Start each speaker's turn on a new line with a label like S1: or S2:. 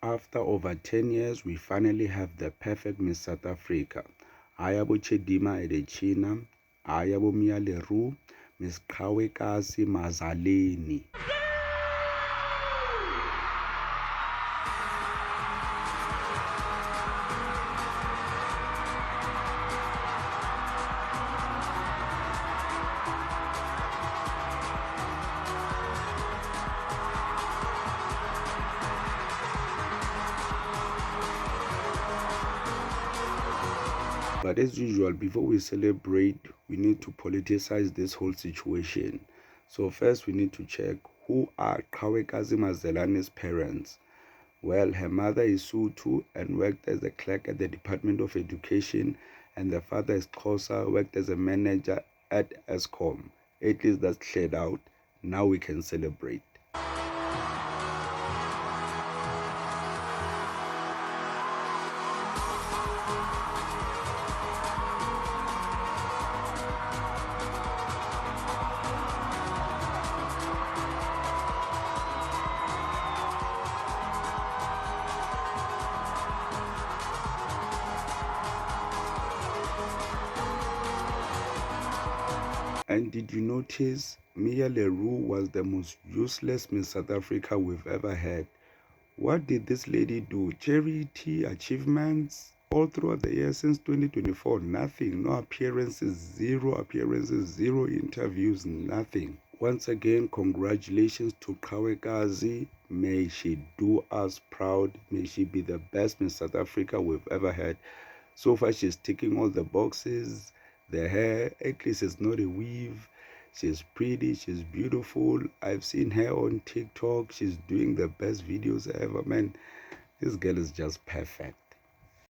S1: After over 10 years, we finally have the perfect Miss South Africa. Ayabo Chedima Edechina, Ayabo Mia Leroux, Miss Kawekasi Mazaleni. But as usual, before we celebrate, we need to politicize this whole situation. So first we need to check who are Kawekazi Mazalani's parents. Well, her mother is Sotho and worked as a clerk at the Department of Education, and the father is Xhosa, worked as a manager at Eskom. At least that's cleared out. Now we can celebrate. And did you notice Mia Leroux was the most useless Miss South Africa we've ever had? What did this lady do? Charity, achievements, all throughout the year since 2024, nothing. No appearances, zero interviews, nothing. Once again, congratulations to Kawekazi. May she do us proud. May she be the best Miss South Africa we've ever had. So far, she's ticking all the boxes. The hair, at least it's not a weave. She's pretty, she's beautiful. I've seen her on TikTok. She's doing the best videos ever. Man, this girl is just perfect.